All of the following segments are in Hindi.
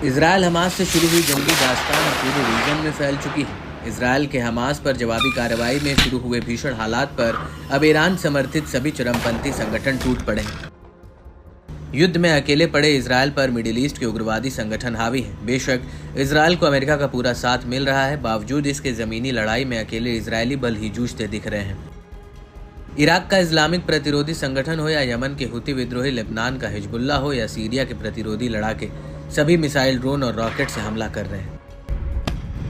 इजराइल हमास से शुरू हुई जंगी दास्तान अब पूरे रीजन में फैल चुकी है। इजराइल के हमास पर जवाबी कार्रवाई में शुरू हुए भीषण हालात पर अब ईरान समर्थित सभी चरमपंथी संगठन टूट पड़े हैं। युद्ध में अकेले पड़े इजराइल पर मिडिल ईस्ट के उग्रवादी संगठन हावी हैं। बेशक इजराइल को अमेरिका का पूरा साथ मिल रहा है, बावजूद इसके जमीनी लड़ाई में अकेले इजरायली बल ही जूझते दिख रहे हैं। इराक का इस्लामिक प्रतिरोधी संगठन हो या यमन के हुती विद्रोही, लेबनान का हिजबुल्ला हो या सीरिया के प्रतिरोधी लड़ाके, सभी मिसाइल, ड्रोन और रॉकेट से हमला कर रहे हैं।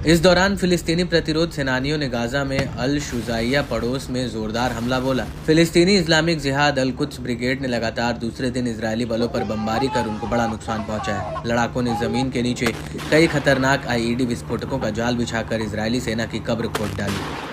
इस दौरान फिलिस्तीनी प्रतिरोध सेनानियों ने गाजा में अल शुजाइया पड़ोस में जोरदार हमला बोला। फिलिस्तीनी इस्लामिक जिहाद अल कुद्स ब्रिगेड ने लगातार दूसरे दिन इजरायली बलों पर बमबारी कर उनको बड़ा नुकसान पहुंचाया। लड़ाकों ने जमीन के नीचे कई खतरनाक आईईडी विस्फोटकों का जाल बिछाकर इजरायली सेना की कब्र खोद डाली।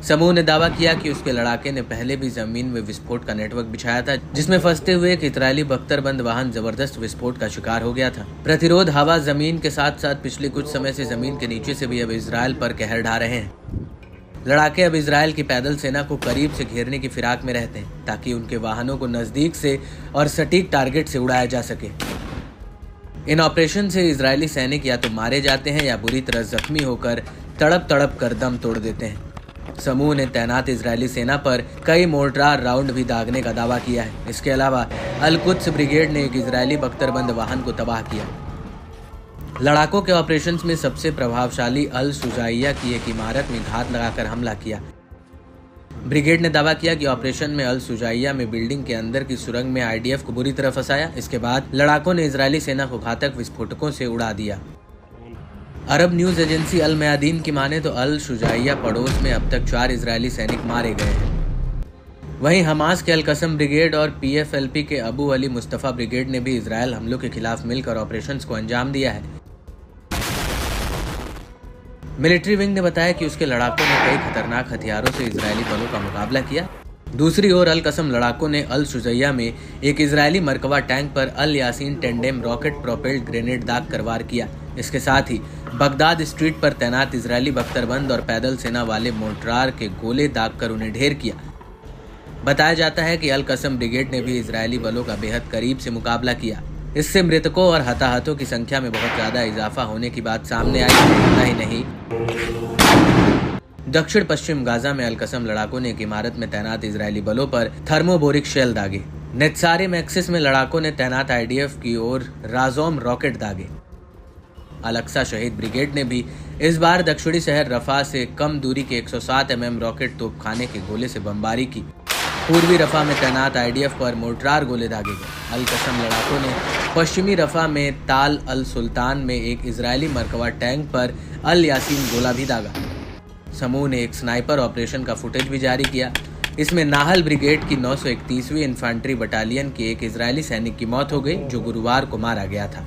समूह ने दावा किया कि उसके लड़ाके ने पहले भी जमीन में विस्फोट का नेटवर्क बिछाया था, जिसमें फंसते हुए एक इजरायली बख्तरबंद वाहन जबरदस्त विस्फोट का शिकार हो गया था। प्रतिरोध हवा जमीन के साथ साथ पिछले कुछ समय से जमीन के नीचे से भी अब इजराइल पर कहर ढा रहे हैं। लड़ाके अब इजराइल की पैदल सेना को करीब से घेरने की फिराक में रहते हैं, ताकि उनके वाहनों को नजदीक से और सटीक टारगेट से उड़ाया जा सके। इन ऑपरेशन से इजरायली सैनिक या तो मारे जाते हैं या बुरी तरह जख्मी होकर तड़प तड़प कर दम तोड़ देते हैं। समूह ने तैनात इजरायली सेना पर कई मोर्टार राउंड भी दागने का दावा किया है। इसके अलावा अल कुद्स ब्रिगेड ने एक इजरायली बख्तरबंद वाहन को तबाह किया। लड़ाकों के ऑपरेशंस में सबसे प्रभावशाली अल शुजाइया की एक इमारत में घात लगाकर हमला किया। ब्रिगेड ने दावा किया कि ऑपरेशन में अल शुजाइया में बिल्डिंग के अंदर की सुरंग में आईडीएफ को बुरी तरह फंसाया। इसके बाद लड़ाकों ने इजरायली सेना को घातक विस्फोटकों से उड़ा दिया। अरब न्यूज एजेंसी अल मयादीन की माने तो अल शुजाइया पड़ोस में अब तक 4 इजरायली सैनिक मारे गए हैं। वहीं हमास के अल कसम ब्रिगेड और पीएफएलपी के अबू अली मुस्तफा ब्रिगेड ने भी इजरायल हमलों के खिलाफ मिलकर ऑपरेशंस को अंजाम दिया है। मिलिट्री विंग ने बताया कि उसके लड़ाकों ने कई खतरनाक हथियारों से इजरायली बलों का मुकाबला किया। दूसरी ओर अल कसम लड़ाकों ने अल शुजाइया में एक इजरायली मरकवा टैंक पर Al Yassin tandem rocket propelled grenade दाग कर वार किया। इसके साथ ही बगदाद स्ट्रीट पर तैनात इजरायली बख्तरबंद और पैदल सेना वाले मोर्टार के गोले दाग कर उन्हें ढेर किया। बताया जाता है कि अल कसम ब्रिगेड ने भी इजरायली बलों का बेहद करीब से मुकाबला किया। इससे मृतकों और हताहतों की संख्या में बहुत ज्यादा इजाफा होने की बात सामने आई। इतना ही नहीं, दक्षिण पश्चिम गाजा में अल कसम लड़ाकों ने एक इमारत में तैनात इजरायली बलों पर थर्मोबोरिक शेल दागे। नेत्सारे मैक्सिस में लड़ाकों ने तैनात आईडीएफ की ओर राजोम रॉकेट दागे। अल-अक्सा शहीद ब्रिगेड ने भी इस बार दक्षिणी शहर रफा से कम दूरी के 107 mm रॉकेट तोपखाने के गोले से बमबारी की। पूर्वी रफा में तैनात आईडीएफ पर मोर्टार गोले दागे गए। अल कसम लड़ाकों ने पश्चिमी रफा में ताल अल सुल्तान में एक इजरायली मरकवा टैंक पर अल यासीन गोला भी दागा। समूह ने एक स्नाइपर ऑपरेशन का फुटेज भी जारी किया। इसमें नाहल ब्रिगेड की 931वीं इन्फेंट्री बटालियन के एक इजरायली सैनिक की मौत हो गई, जो गुरुवार को मारा गया था।